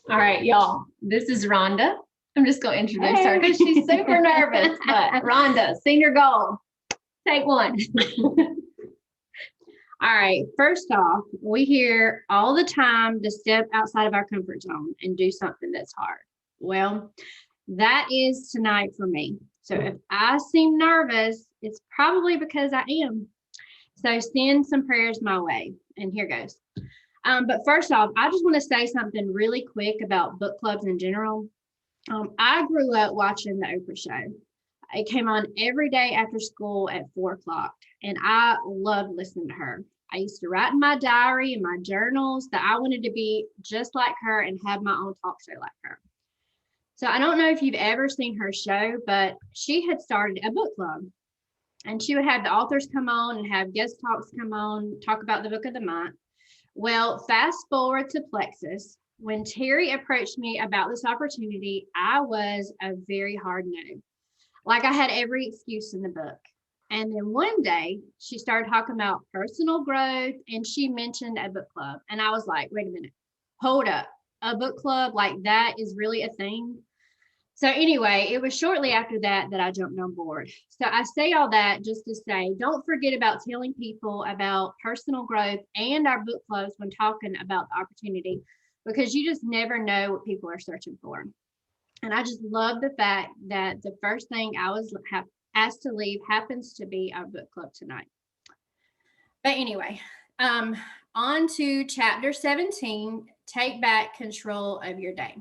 All right, y'all. This is Rhonda. I'm just going to introduce her because she's super nervous. But Rhonda, senior goal. Take one. All right. First off, we hear all the time to step outside of our comfort zone and do something that's hard. Well, that is tonight for me. So if I seem nervous, it's probably because I am. So send some prayers my way. And here goes. But first off, I just want to say something really quick about book clubs in general. I grew up watching the Oprah show. It came on every day after school at 4 o'clock, and I loved listening to her. I used to write in my diary and my journals that I wanted to be just like her and have my own talk show like her. So I don't know if you've ever seen her show, but she had started a book club, and she would have the authors come on and have guest talks come on, talk about the book of the month. Well, fast forward to Plexus. When Terry approached me about this opportunity, I was a very hard no. Like I had every excuse in the book. And then one day she started talking about personal growth and she mentioned a book club. And I was like, wait a minute, hold up. A book club like that is really a thing. So anyway, it was shortly after that that I jumped on board. So I say all that just to say, don't forget about telling people about personal growth and our book clubs when talking about the opportunity, because you just never know what people are searching for. And I just love the fact that the first thing I was asked to leave happens to be our book club tonight. But anyway, on to chapter 17, take back control of your day.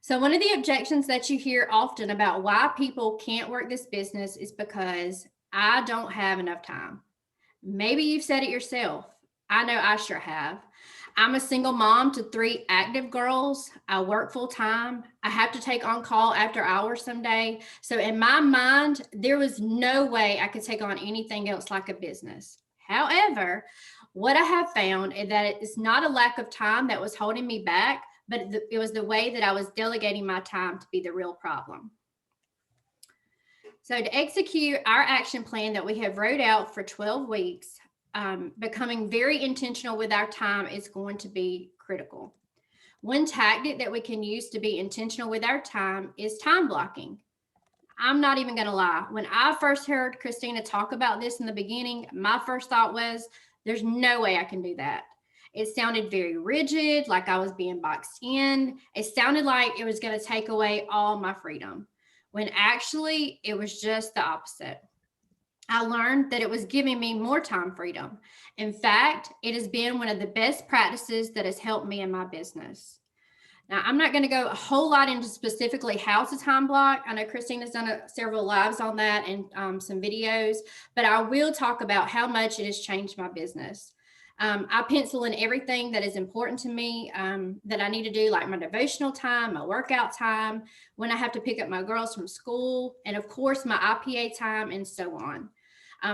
So one of the objections that you hear often about why people can't work this business is because I don't have enough time. Maybe you've said it yourself. I know I sure have. I'm a single mom to 3 active girls. I work full time. I have to take on call after hours some day. So in my mind, there was no way I could take on anything else like a business. However, what I have found is that it's not a lack of time that was holding me back, but it was the way that I was delegating my time to be the real problem. So to execute our action plan that we have wrote out for 12 weeks, becoming very intentional with our time is going to be critical. One tactic that we can use to be intentional with our time is time blocking. I'm not even going to lie. When I first heard Christina talk about this in the beginning, my first thought was, there's no way I can do that. It sounded very rigid, like I was being boxed in. It sounded like it was going to take away all my freedom, when actually it was just the opposite. I learned that it was giving me more time freedom. In fact, it has been one of the best practices that has helped me in my business. Now, I'm not going to go a whole lot into specifically how to time block. I know Christina's done several lives on that and some videos, but I will talk about how much it has changed my business. I pencil in everything that is important to me that I need to do, like my devotional time, my workout time, when I have to pick up my girls from school, and of course my IPA time, and so on.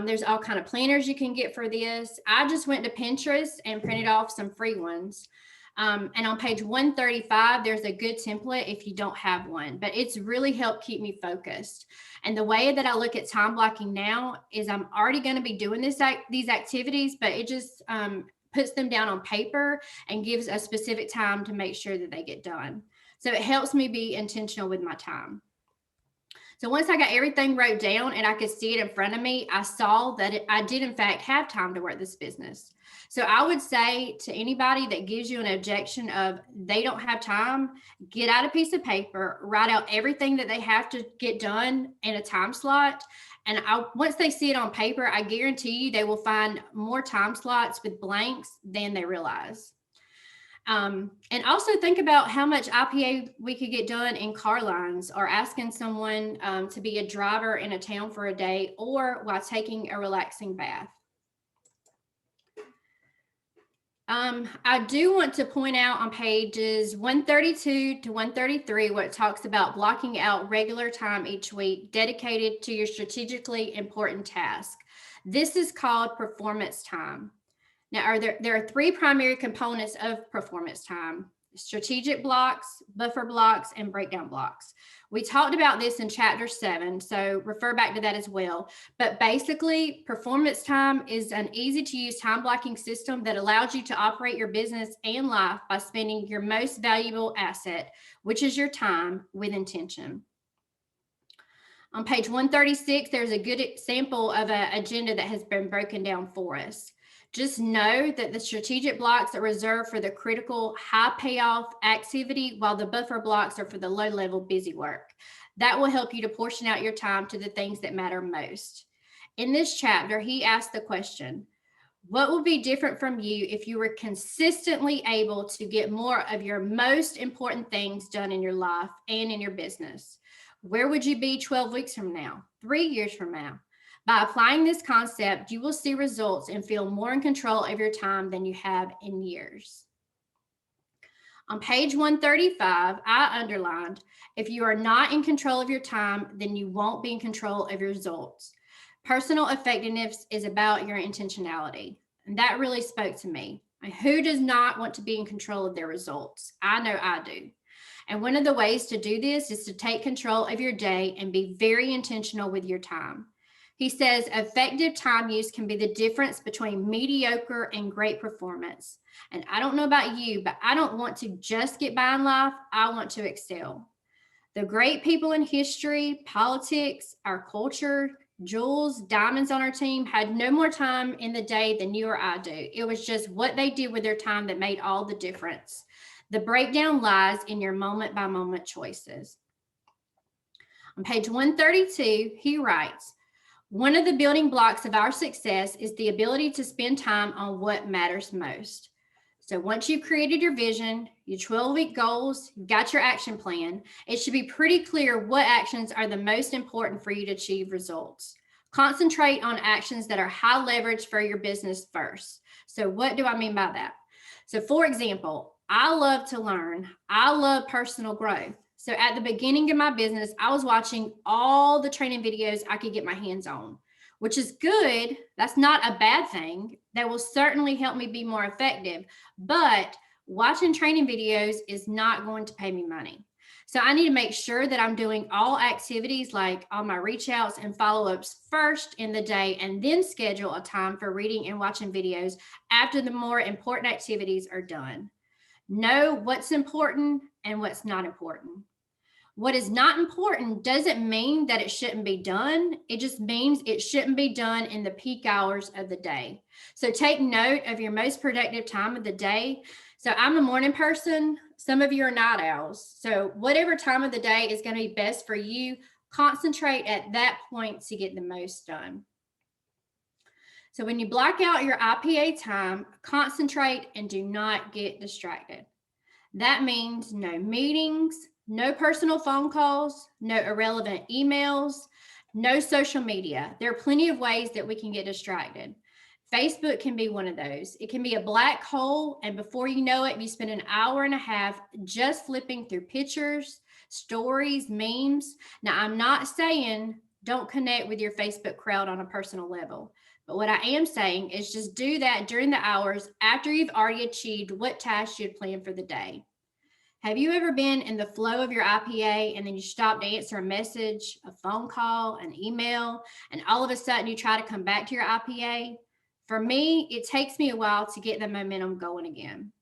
There's all kind of planners you can get for this. I just went to Pinterest and printed off some free ones. And on page 135, there's a good template if you don't have one, but it's really helped keep me focused. And the way that I look at time blocking now is I'm already going to be doing these activities, but it just puts them down on paper and gives a specific time to make sure that they get done. So it helps me be intentional with my time. So once I got everything wrote down and I could see it in front of me, I saw that I did in fact have time to work this business. So I would say to anybody that gives you an objection of they don't have time, get out a piece of paper, write out everything that they have to get done in a time slot. And once they see it on paper, I guarantee you they will find more time slots with blanks than they realize. And also think about how much IPA we could get done in car lines, or asking someone to be a driver in a town for a day, or while taking a relaxing bath. I do want to point out on pages 132 to 133 what it talks about blocking out regular time each week dedicated to your strategically important task. This is called performance time. Now, there are 3 primary components of performance time. strategic blocks, buffer blocks, and breakdown blocks. We talked about this in chapter 7, so refer back to that as well. But basically, performance time is an easy to use time blocking system that allows you to operate your business and life by spending your most valuable asset, which is your time, with intention. On page 136, there's a good example of an agenda that has been broken down for us. Just know that the strategic blocks are reserved for the critical high payoff activity, while the buffer blocks are for the low level busy work. That will help you to portion out your time to the things that matter most. In this chapter, he asked the question, what will be different from you if you were consistently able to get more of your most important things done in your life and in your business? Where would you be 12 weeks from now, 3 years from now? By applying this concept, you will see results and feel more in control of your time than you have in years. On page 135, I underlined, if you are not in control of your time, then you won't be in control of your results. Personal effectiveness is about your intentionality. And that really spoke to me. Who does not want to be in control of their results? I know I do. And one of the ways to do this is to take control of your day and be very intentional with your time. He says effective time use can be the difference between mediocre and great performance. And I don't know about you, but I don't want to just get by in life. I want to excel. The great people in history, politics, our culture, jewels, diamonds on our team had no more time in the day than you or I do. It was just what they did with their time that made all the difference. The breakdown lies in your moment by moment choices. On page 132, he writes, one of the building blocks of our success is the ability to spend time on what matters most. So once you've created your vision, your 12-week goals, got your action plan, it should be pretty clear what actions are the most important for you to achieve results. Concentrate on actions that are high leverage for your business first. So what do I mean by that? So for example, I love to learn. I love personal growth. So at the beginning of my business, I was watching all the training videos I could get my hands on, which is good. That's not a bad thing. That will certainly help me be more effective. But watching training videos is not going to pay me money. So I need to make sure that I'm doing all activities like all my reach outs and follow-ups first in the day, and then schedule a time for reading and watching videos after the more important activities are done. Know what's important and what's not important. What is not important doesn't mean that it shouldn't be done. It just means it shouldn't be done in the peak hours of the day. So take note of your most productive time of the day. So I'm a morning person. Some of you are night owls. So whatever time of the day is going to be best for you, concentrate at that point to get the most done. So when you block out your IPA time, concentrate and do not get distracted. That means no meetings, no personal phone calls, no irrelevant emails, no social media. There are plenty of ways that we can get distracted. Facebook can be one of those. It can be a black hole, and before you know it, you spend an hour and a half just flipping through pictures, stories, memes. Now, I'm not saying don't connect with your Facebook crowd on a personal level, but what I am saying is just do that during the hours after you've already achieved what tasks you'd planned for the day. Have you ever been in the flow of your IPA and then you stop to answer a message, a phone call, an email, and all of a sudden you try to come back to your IPA? For me, it takes me a while to get the momentum going again.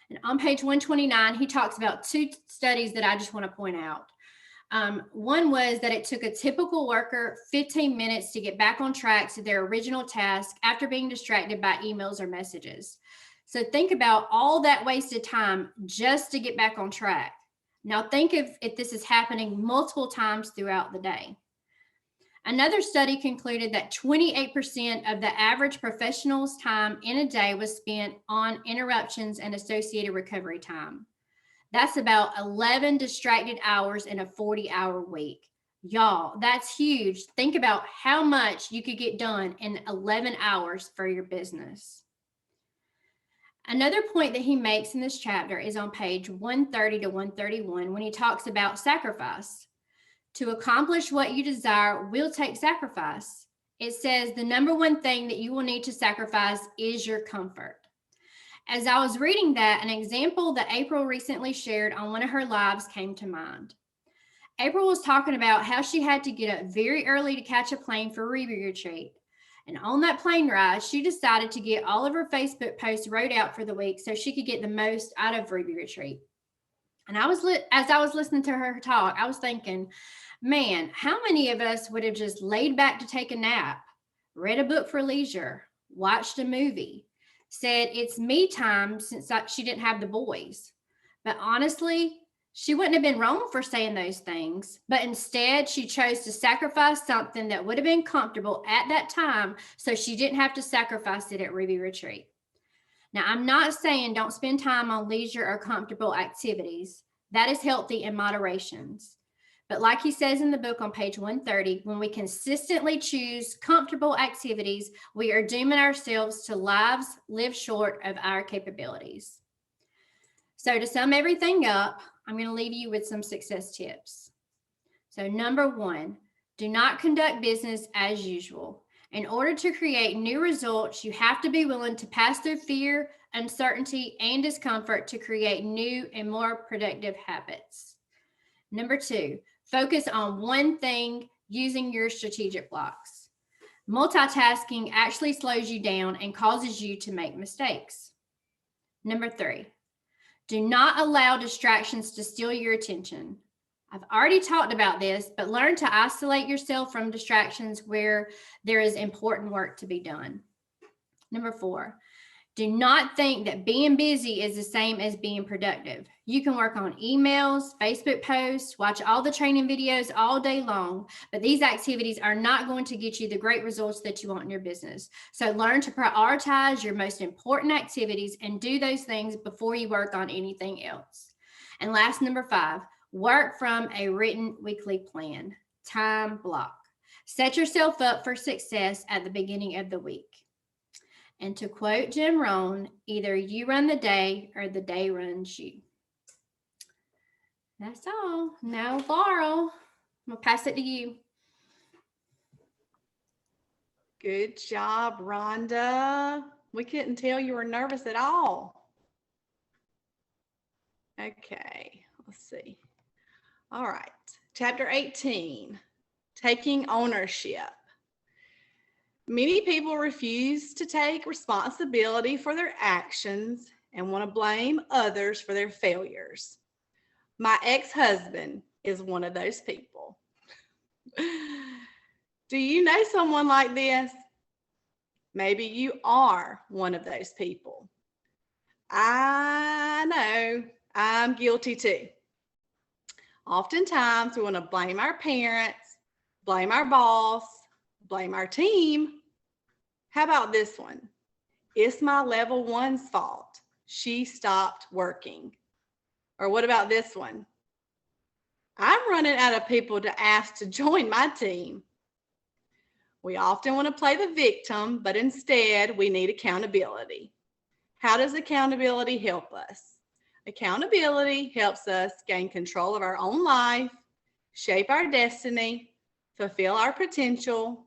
And on page 129, he talks about 2 studies that I just want to point out. One was that it took a typical worker 15 minutes to get back on track to their original task after being distracted by emails or messages. So think about all that wasted time just to get back on track. Now think of if this is happening multiple times throughout the day. Another study concluded that 28% of the average professional's time in a day was spent on interruptions and associated recovery time. That's about 11 distracted hours in a 40-hour week. Y'all, that's huge. Think about how much you could get done in 11 hours for your business. Another point that he makes in this chapter is on page 130 to 131 when he talks about sacrifice. To accomplish what you desire will take sacrifice. It says the number one thing that you will need to sacrifice is your comfort. As I was reading that, an example that April recently shared on one of her lives came to mind. April was talking about how she had to get up very early to catch a plane for Ruby Retreat. And on that plane ride, she decided to get all of her Facebook posts wrote out for the week so she could get the most out of Ruby Retreat. And as I was listening to her talk, I was thinking, man, how many of us would have just laid back to take a nap, read a book for leisure, watched a movie, said it's me time since she didn't have the boys. But honestly, she wouldn't have been wrong for saying those things, but instead she chose to sacrifice something that would have been comfortable at that time so she didn't have to sacrifice it at Ruby Retreat. Now, I'm not saying don't spend time on leisure or comfortable activities. That is healthy in moderations. But like he says in the book on page 130, when we consistently choose comfortable activities, we are dooming ourselves to lives lived short of our capabilities. So to sum everything up, I'm going to leave you with some success tips. So number 1, do not conduct business as usual. In order to create new results, you have to be willing to pass through fear, uncertainty, and discomfort to create new and more productive habits. Number 2, focus on one thing using your strategic blocks. Multitasking actually slows you down and causes you to make mistakes. Number 3, do not allow distractions to steal your attention. I've already talked about this, but learn to isolate yourself from distractions where there is important work to be done. Number 4, do not think that being busy is the same as being productive. You can work on emails, Facebook posts, watch all the training videos all day long, but these activities are not going to get you the great results that you want in your business. So learn to prioritize your most important activities and do those things before you work on anything else. And last, number 5, work from a written weekly plan. Time block. Set yourself up for success at the beginning of the week. And to quote Jim Rohn, either you run the day or the day runs you. That's all. Now, Laurel, I'm going to pass it to you. Good job, Rhonda. We couldn't tell you were nervous at all. Okay, let's see. All right, chapter 18, taking ownership. Many people refuse to take responsibility for their actions and want to blame others for their failures. My ex-husband is one of those people. Do you know someone like this? Maybe you are one of those people. I know I'm guilty too. Oftentimes, we want to blame our parents, blame our boss, blame our team. How about this one? It's my level 1's fault. She stopped working. Or what about this one? I'm running out of people to ask to join my team. We often want to play the victim, but instead we need accountability. How does accountability help us? Accountability helps us gain control of our own life, shape our destiny, fulfill our potential,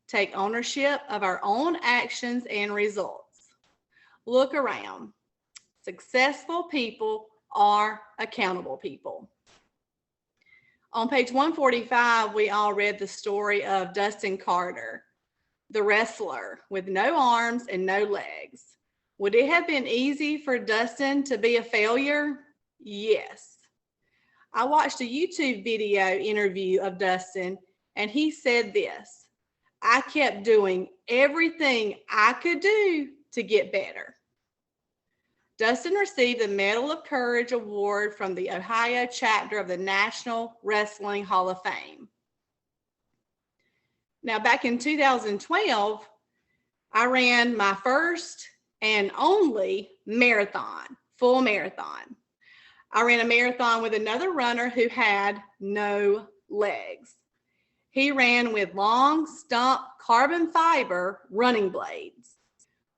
take ownership of our own actions and results. Look around. Successful people are accountable people. On page 145, we all read the story of Dustin Carter, the wrestler with no arms and no legs. Would it have been easy for Dustin to be a failure? Yes. I watched a YouTube video interview of Dustin, and he said this: I kept doing everything I could do to get better. Dustin received the Medal of Courage Award from the Ohio chapter of the National Wrestling Hall of Fame. Now, back in 2012, I ran my first and only marathon, full marathon. I ran a marathon with another runner who had no legs. He ran with long stump carbon fiber running blades.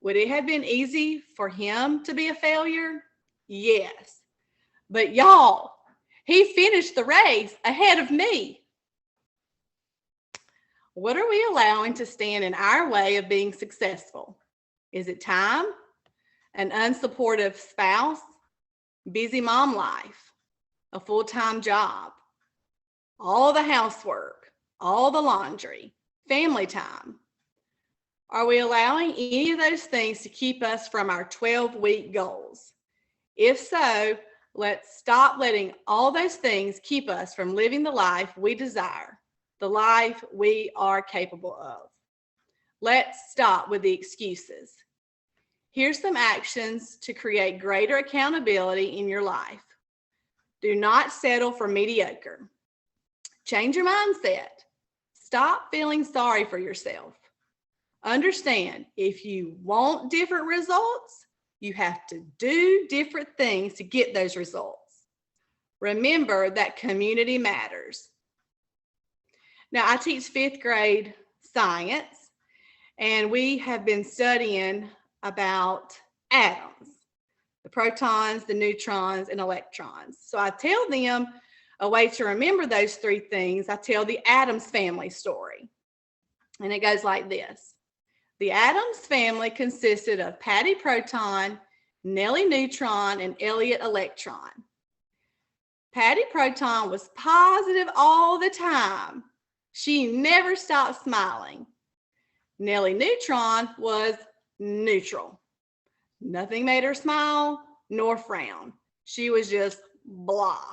Would it have been easy for him to be a failure? Yes. But y'all, he finished the race ahead of me. What are we allowing to stand in our way of being successful? Is it time? an unsupportive spouse, busy mom life, a full-time job, all the housework, all the laundry, family time? Are we allowing any of those things to keep us from our 12-week goals? If so, let's stop letting all those things keep us from living the life we desire, the life we are capable of. Let's stop with the excuses. Here's some actions to create greater accountability in your life. Do not settle for mediocre. Change your mindset. Stop feeling sorry for yourself. Understand, if you want different results, you have to do different things to get those results. Remember that community matters. Now, I teach 5th grade science, and we have been studying about atoms, the protons, the neutrons, and electrons. So I tell them a way to remember those 3 things. I tell the Addams family story, and it goes like this. The Addams family consisted of Patty Proton, Nellie Neutron, and Elliot Electron. Patty Proton was positive all the time. She never stopped smiling. Nellie Neutron was neutral. Nothing made her smile nor frown. She was just blah.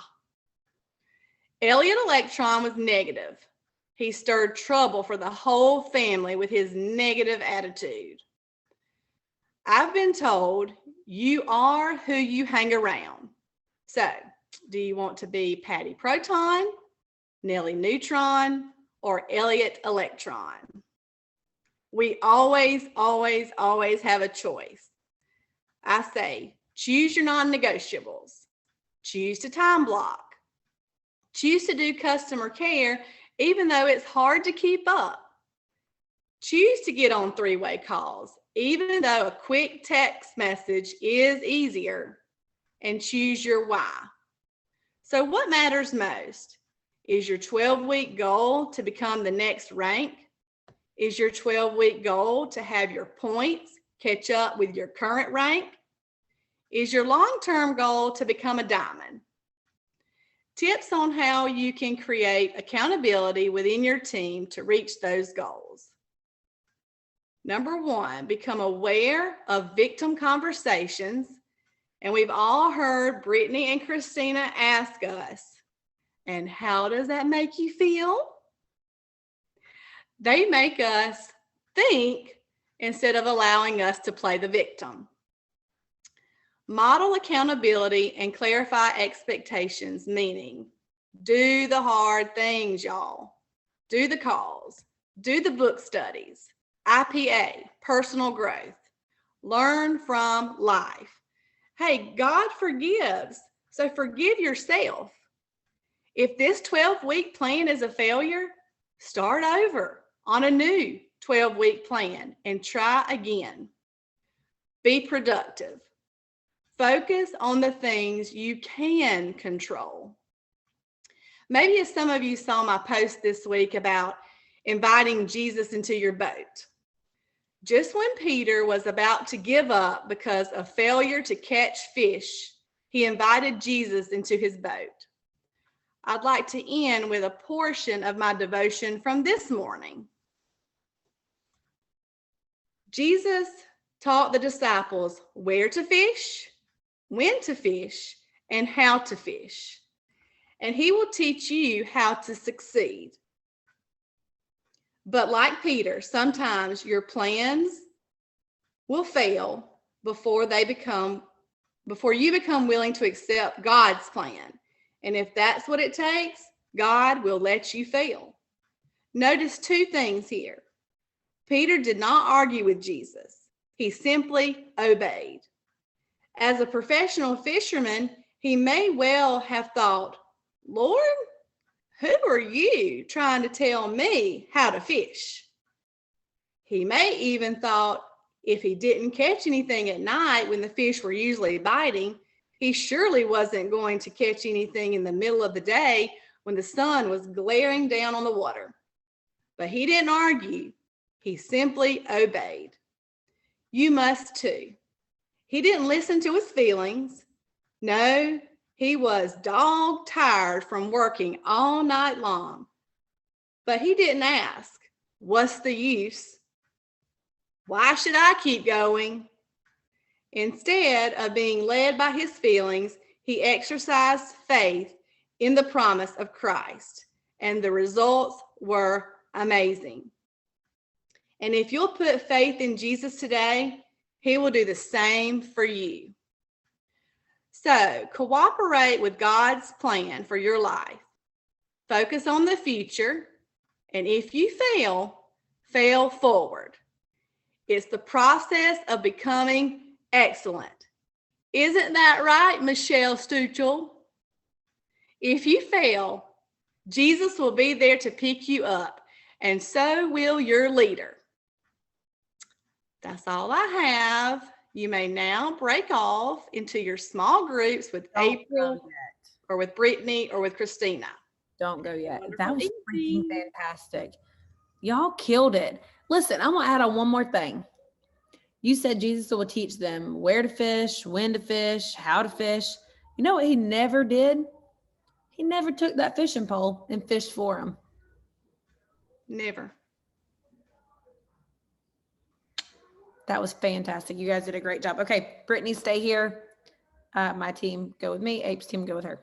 Elliot Electron was negative. He stirred trouble for the whole family with his negative attitude. I've been told you are who you hang around. So, do you want to be Patty Proton, Nellie Neutron, or Elliot Electron? We always have a choice. I say, choose your non-negotiables. Choose to time block. Choose to do customer care, even though it's hard to keep up. Choose to get on 3-way calls, even though a quick text message is easier. And choose your why. So what matters most? Is your 12-week goal to become the next rank? Is your 12-week goal to have your points catch up with your current rank? Is your long-term goal to become a diamond? Tips on how you can create accountability within your team to reach those goals. Number 1, become aware of victim conversations. And we've all heard Brittney and Christina ask us, and how does that make you feel? They make us think instead of allowing us to play the victim. Model accountability and clarify expectations, meaning do the hard things, y'all. Do the calls, do the book studies, IPA, personal growth, learn from life. Hey, God forgives, so forgive yourself. If this 12-week plan is a failure, start over on a new 12-week plan and try again. Be productive. Focus on the things you can control. Maybe as some of you saw my post this week about inviting Jesus into your boat. Just when Peter was about to give up because of failure to catch fish, he invited Jesus into his boat. I'd like to end with a portion of my devotion from this morning. Jesus taught the disciples where to fish, when to fish, and how to fish. And he will teach you how to succeed. But like Peter, sometimes your plans will fail before you become willing to accept God's plan. And if that's what it takes, God will let you fail. Notice 2 things here. Peter did not argue with Jesus. He simply obeyed. As a professional fisherman, he may well have thought, Lord, who are you trying to tell me how to fish? He may even thought if he didn't catch anything at night when the fish were usually biting, he surely wasn't going to catch anything in the middle of the day when the sun was glaring down on the water. But he didn't argue. He simply obeyed. You must too. He didn't listen to his feelings. No, he was dog tired from working all night long. But he didn't ask, what's the use? Why should I keep going? Instead of being led by his feelings, he exercised faith in the promise of Christ, and the results were amazing. And if you'll put faith in Jesus today, he will do the same for you. So cooperate with God's plan for your life. Focus on the future. And if you fail forward. It's the process of becoming excellent. Isn't that right, Michele Stuchell? If you fail, Jesus will be there to pick you up, and so will your leader. That's all I have. You may now break off into your small groups with April or with Brittney or with Christina. Don't go yet. Wonderful That was freaking evening. fantastic. Y'all killed it. Listen, I'm going to add on one more thing. You said Jesus will teach them where to fish, when to fish, how to fish. You know what he never did? He never took that fishing pole and fished for them. Never. That was fantastic. You guys did a great job. Okay, Brittney, stay here. My team, go with me. Ape's team, go with her.